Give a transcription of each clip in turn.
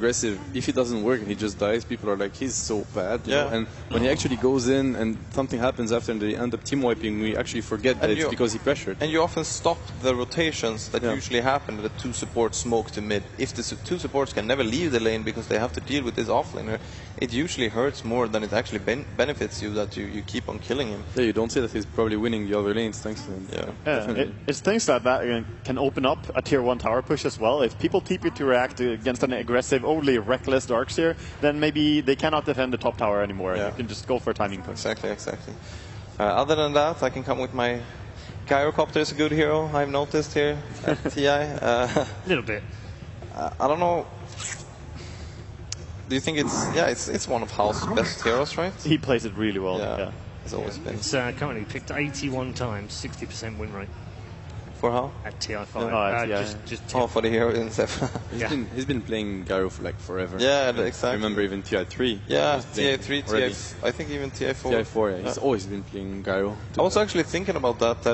aggressive. If it doesn't work and he just dies, people are like, he's so bad. You know? And when he actually goes in and something happens after and they end up team wiping, we actually forget that it's because he pressured. And you often stop the rotations that usually happen. The two supports smoke to mid. If the two supports can never leave the lane because they have to deal with this offlaner, it usually hurts more than it actually benefits you that you keep on killing him. Yeah, you don't say that he's probably winning the other lanes thanks to him. It's things that can open up a tier 1 tower push as well. If people TP to react against an aggressive, only reckless Darkseer, then maybe they cannot defend the top tower anymore. You can just go for a timing push. Exactly. Other than that, I can come with my Gyrocopter is a good hero, I've noticed here at TI. A little bit. I don't know. Do you think it's one of House's best heroes, right? He plays it really well. Yeah. It's always been. It's currently picked 81 times, 60% win rate. For how? At TI5. For the hero himself. He's been playing Gyro for like forever. Yeah, exactly. I remember even TI3. Yeah, TI3, I think even TI4. TI4, He's always been playing Gyro. I was actually thinking about that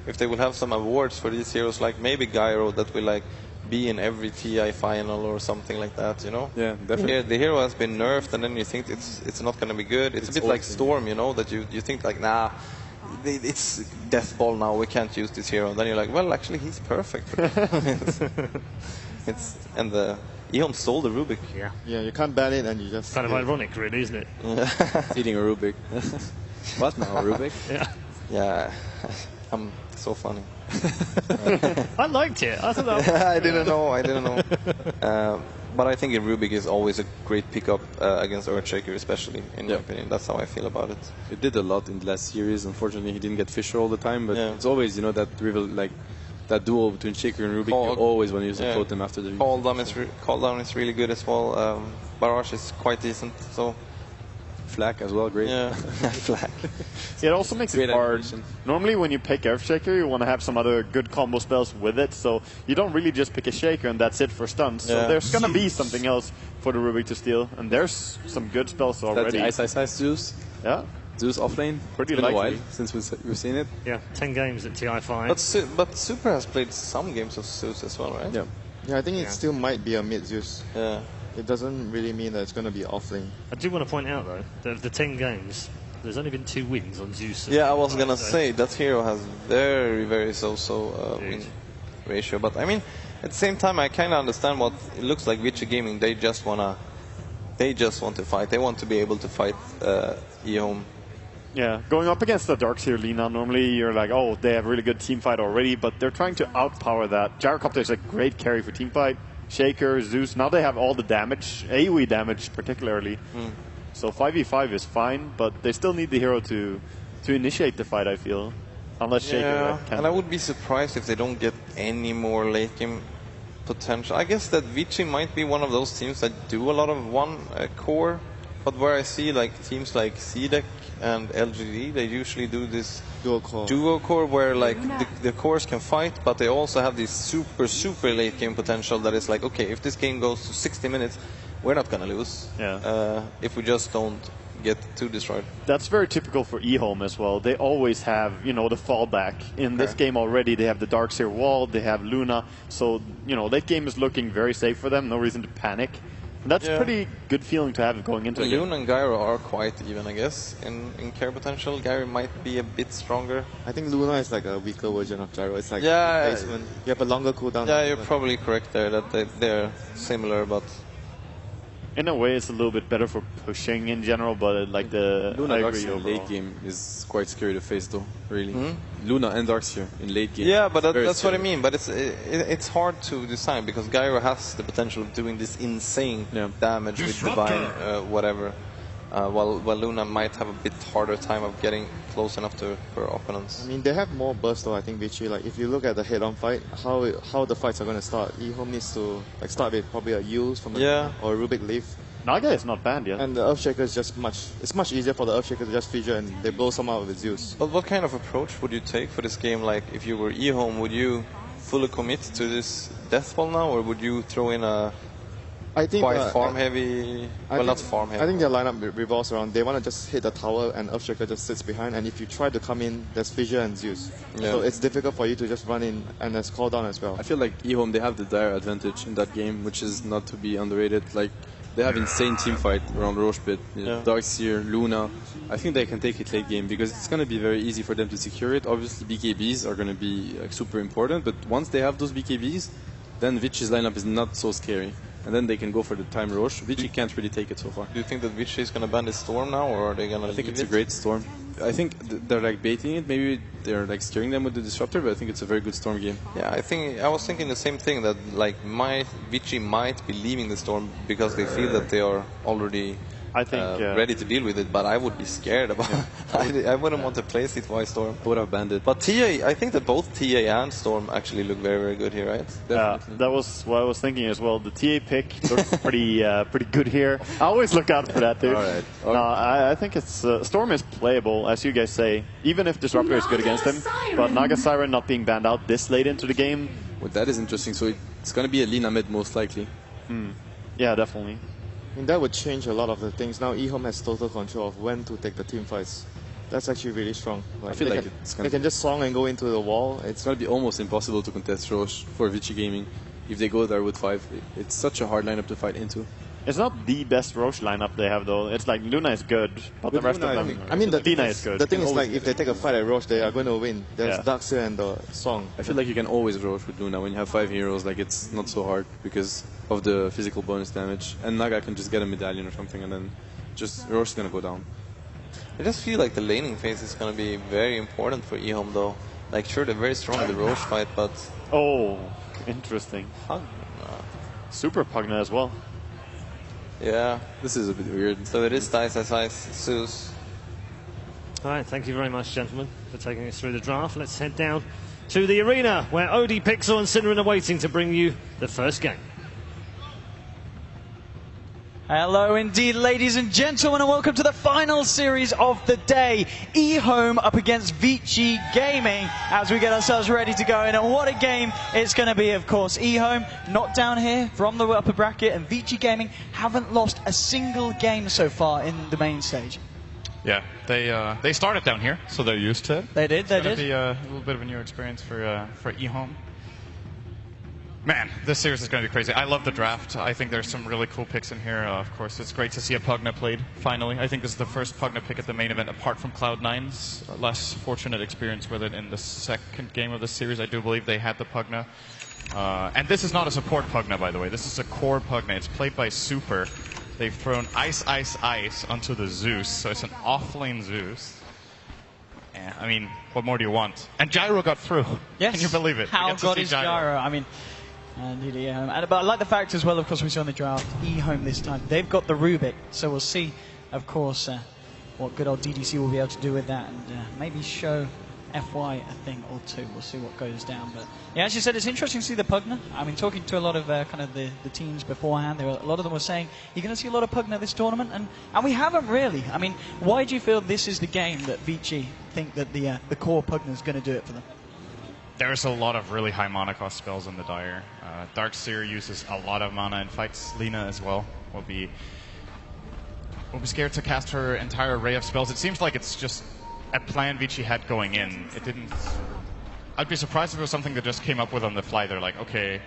if they would have some awards for these heroes, like maybe Gyro that will be in every TI final or something like that, you know? Yeah, definitely. The hero has been nerfed and then you think it's not going to be good. It's a bit like Storm, you know, that you think like, nah, it's death ball now, we can't use this hero. Then you're like, well, actually he's perfect. And the Eon stole the Rubik. Yeah, you can't ban it and you just... Kind of ironic, really, isn't it? Eating a Rubik. What now, a Rubik? Yeah, I'm so funny. I liked it. I thought that I didn't know. But I think Rubik is always a great pickup against Earthshaker, especially, in my opinion. That's how I feel about it. It did a lot in the last series. Unfortunately, he didn't get Fisher all the time, but it's always, you know, that rival, like that duo between Shaker and Rubik. You always want to use the totem after the Call down is really good as well. Barrage is quite decent, so... Flak as well, great. Yeah, Flak. It also makes it hard. Normally when you pick Earthshaker, you want to have some other good combo spells with it, so you don't really just pick a Shaker and that's it for stuns. So there's going to be something else for the Rubik to steal, and there's some good spells already. That's the Ice Zeus. Yeah. Zeus offlane. Pretty likely. likely. A while since we've seen it. Yeah, 10 games at TI5. But Super has played some games of Zeus as well, right? Yeah, I think it still might be a mid Zeus. Yeah. It doesn't really mean that it's going to be offlane. I do want to point out, though, that of the 10 games, there's only been 2 wins on Zeus. Yeah, I was going to say, that hero has very so win ratio. But, I mean, at the same time, I kind of understand what it looks like Vichy Gaming. They just want to fight. They want to be able to fight Ehome. Yeah, going up against the Darkseer Lina, normally you're like, oh, they have a really good team fight already, but they're trying to outpower that. Gyrocopter is a great carry for team fight. Shaker, Zeus, now they have all the damage, AoE damage particularly. So 5v5 is fine, but they still need the hero to initiate the fight, I feel. Unless Shaker can. And I would be surprised if they don't get any more late game potential. I guess that Vichy might be one of those teams that do a lot of one core, but where I see like teams like CDEC and LGD, they usually do this duo core where like the cores can fight, but they also have this super late game potential that is like, okay, if this game goes to 60 minutes, we're not gonna lose if we just don't get too destroyed. That's very typical for Ehome as well. They always have, you know, the fallback. In this game already, they have the Darkseer wall, they have Luna, so, you know, that game is looking very safe for them, no reason to panic. And that's a pretty good feeling to have going into it. Luna and Gyro are quite even, I guess, in care potential. Gyro might be a bit stronger. I think Luna is like a weaker version of Gyro. It's like replacement. You have a longer cooldown. Yeah, you're probably correct there, that they're similar, but... In a way, it's a little bit better for pushing in general, but like the Luna Darkseer in late game is quite scary to face, though. Really, Luna and Darkseer in late game. Yeah, but that's what I mean. But it's hard to decide because Gyro has the potential of doing this insane damage with Divine, whatever. While Luna might have a bit harder time of getting close enough to her opponents. I mean, they have more burst though, I think, Vichy. Like, if you look at the head-on fight, how the fights are going to start, Ehome needs to like start with probably a use from or a Rubik Leaf. Naga is not banned yet. And the Earthshaker is just it's much easier for the Earthshaker to just feature and they blow some out with Zeus. But what kind of approach would you take for this game? Like, if you were Ehome, would you fully commit to this Death Ball now, or would you throw in a I think quite farm heavy. Well, not farm heavy. I think their lineup revolves around. They want to just hit the tower, and Earthshaker just sits behind. And if you try to come in, there's Fissure and Zeus. Yeah. So it's difficult for you to just run in, and there's call down as well. I feel like eHome, they have the dire advantage in that game, which is not to be underrated. Like, they have insane team fight around Roche Pit, Darkseer, Luna. I think they can take it late game because it's going to be very easy for them to secure it. Obviously, BKBs are going to be super important, but once they have those BKBs, then Vichi's lineup is not so scary. And then they can go for the time Roche. Vici can't really take it so far. Do you think that Vici is going to ban this Storm now, or are they going to I think it's a great Storm. I think they're like baiting it. Maybe they're like scaring them with the Disruptor, but I think it's a very good Storm game. Yeah, I was thinking the same thing, that like Vici might be leaving the Storm because they feel that they are already ready to deal with it, but I would be scared about it. I wouldn't want to play Streetwise Storm. I would have banned it. But TA, I think that both TA and Storm actually look very, very good here, right? That was what I was thinking as well. The TA pick looks pretty good here. I always look out for that, dude. All right. Okay. No, I think it's Storm is playable, as you guys say, even if Disruptor is good against him. But Naga Siren not being banned out this late into the game. Well, that is interesting. So it's going to be a Lina mid most likely. Yeah, definitely. I mean, that would change a lot of the things. Now eHome has total control of when to take the team fights. That's actually really strong. Like, I feel like they can just song and go into the wall. It's going to be almost impossible to contest Roche for Vici Gaming if they go there with 5. It's such a hard lineup to fight into. It's not the best Roche lineup they have, though. It's like Luna is good, but the rest of them... I mean, Dina is good. The thing is, like, if they take a fight at Roche, they are going to win. There's Darkseer and the Song. I feel like you can always Roche with Luna. When you have 5 heroes, like, it's not so hard because of the physical bonus damage. And Naga can just get a medallion or something, and then just Roche is going to go down. I just feel like the laning phase is going to be very important for eHome, though. Like, sure, they're very strong in the Roche fight, but... Oh, interesting. Pugna. Super Pugna as well. Yeah. This is a bit weird. So it is Dice Zeus. All right, thank you very much, gentlemen, for taking us through the draft. Let's head down to the arena where Odie, Pixel and Synderen are waiting to bring you the first game. Hello indeed, ladies and gentlemen, and welcome to the final series of the day. eHome up against Vici Gaming as we get ourselves ready to go in. And what a game it's going to be, of course. eHome not down here from the upper bracket, and Vici Gaming haven't lost a single game so far in the main stage. Yeah, they started down here, so they're used to it. They did, they did. It's going to be a little bit of a new experience for eHome. Man, this series is going to be crazy. I love the draft. I think there's some really cool picks in here. Of course, it's great to see a Pugna played, finally. I think this is the first Pugna pick at the main event, apart from Cloud9's less fortunate experience with it in the second game of the series. I do believe they had the Pugna. And this is not a support Pugna, by the way. This is a core Pugna. It's played by Super. They've thrown Ice, Ice, Ice onto the Zeus, so it's an off-lane Zeus. Yeah, I mean, what more do you want? And Gyro got through. Yes. Can you believe it? How good is Gyro? I mean... Indeed, eHome. But I like the fact as well, of course, we saw in the draft, eHome this time. They've got the Rubik, so we'll see, of course, what good old DDC will be able to do with that, and maybe show FY a thing or two. We'll see what goes down. But yeah, as you said, it's interesting to see the Pugna. I mean, talking to a lot of kind of the teams beforehand, a lot of them were saying, you're going to see a lot of Pugna this tournament, and we haven't really. I mean, why do you feel this is the game that Vici think that the core Pugna is going to do it for them? There's a lot of really high mana cost spells in the Dire. Darkseer uses a lot of mana and fights Lina as well. We'll be scared to cast her entire array of spells. It seems like it's just a plan Vici had going in. It didn't... I'd be surprised if it was something that just came up with on the fly. They're like, okay,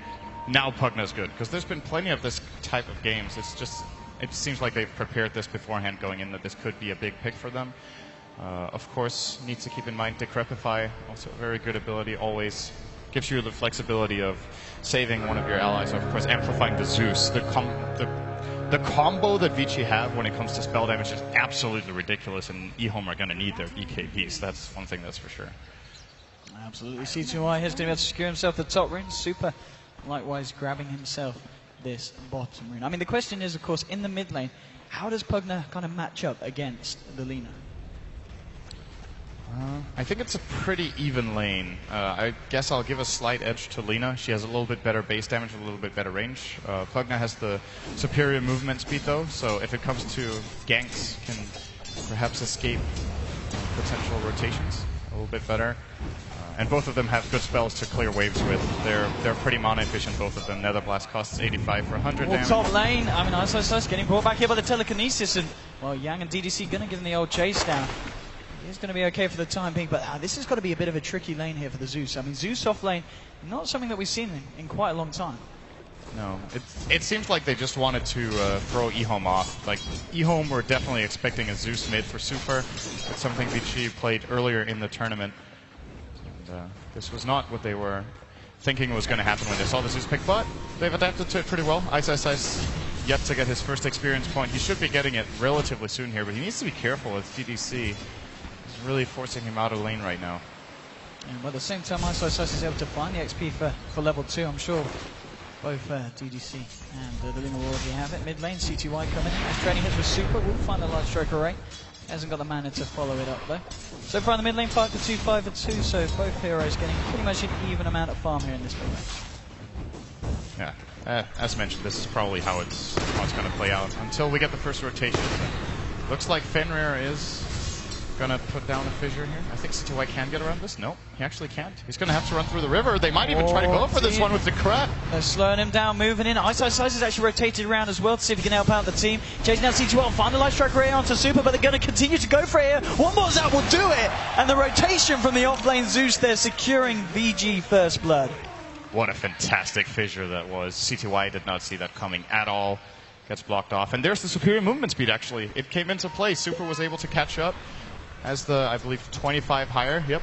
now Pugna's good. Because there's been plenty of this type of games. It's just... It seems like they've prepared this beforehand going in, that this could be a big pick for them. Of course, needs to keep in mind Decrepify, also a very good ability, always gives you the flexibility of saving one of your allies, of course amplifying the Zeus. The combo that Vici have when it comes to spell damage is absolutely ridiculous, and eHome are going to need their BKBs. That's one thing that's for sure. Absolutely. C2I has been able to secure himself the top rune. Super, likewise, grabbing himself this bottom rune. I mean, the question is, of course, in the mid lane, how does Pugna kind of match up against the Lina? I think it's a pretty even lane. I guess I'll give a slight edge to Lina. She has a little bit better base damage, a little bit better range. Pugna has the superior movement speed though, so if it comes to ganks, can perhaps escape potential rotations a little bit better. And both of them have good spells to clear waves with. They're pretty mana efficient, both of them. Netherblast costs 85 for 100 damage. Top lane, I mean, Ice getting brought back here by the telekinesis, and well, Yang and DDC gonna give him the old chase down. He's going to be okay for the time being, but this has got to be a bit of a tricky lane here for the Zeus. I mean, Zeus off lane, not something that we've seen in quite a long time. No, it seems like they just wanted to throw eHome off. Like, eHome were definitely expecting a Zeus mid for Super. It's something Vici played earlier in the tournament. And this was not what they were thinking was going to happen when they saw the Zeus pick, but they've adapted to it pretty well. Ice yet to get his first experience point. He should be getting it relatively soon here, but he needs to be careful with DDC. He's really forcing him out of lane right now. And at the same time, Ice is able to find the XP for level 2, I'm sure. Both DDC and the Luna will already have it. Mid lane, CTY coming in. As training hits with Super, will find the large stroke array. Hasn't got the mana to follow it up though. So far in the mid lane, 5 for 2, 5 for 2. So both heroes getting pretty much an even amount of farm here in this mid lane. Yeah, as mentioned, this is probably how it's going to play out until we get the first rotation. But looks like Fenrir is going to put down a fissure here. I think CTY can get around this. No, he actually can't. He's going to have to run through the river. They might even try to go for this one with the crap. They're slowing him down, moving in. Ice is actually rotated around as well to see if he can help out the team. Chasing down CTY, find the light strike ray onto Super, but they're going to continue to go for it here. One more zap will do it. And the rotation from the off-lane Zeus there, securing VG first blood. What a fantastic fissure that was. CTY did not see that coming at all. Gets blocked off. And there's the superior movement speed, actually. It came into play. Super was able to catch up as the, I believe, 25 higher. Yep.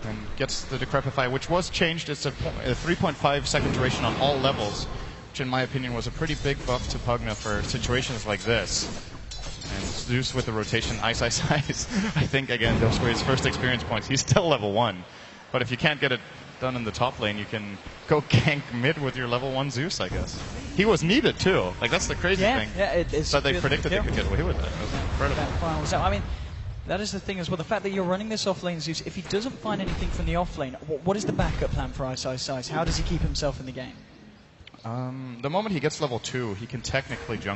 And gets the Decrepify, which was changed. It's a 3.5 second duration on all levels, which in my opinion was a pretty big buff to Pugna for situations like this. And Zeus with the rotation, Ice. I think, again, those were his first experience points. He's still level 1. But if you can't get it done in the top lane, you can go gank mid with your level 1 Zeus, I guess. He was needed too. Like, that's the crazy thing. Yeah, it's that they predicted they could get away with it. It was incredible. I mean, that is the thing as well. The fact that you're running this off-lane Zeus, if he doesn't find anything from the off-lane, what is the backup plan for Ice? How does he keep himself in the game? The moment he gets level 2, he can technically jungle.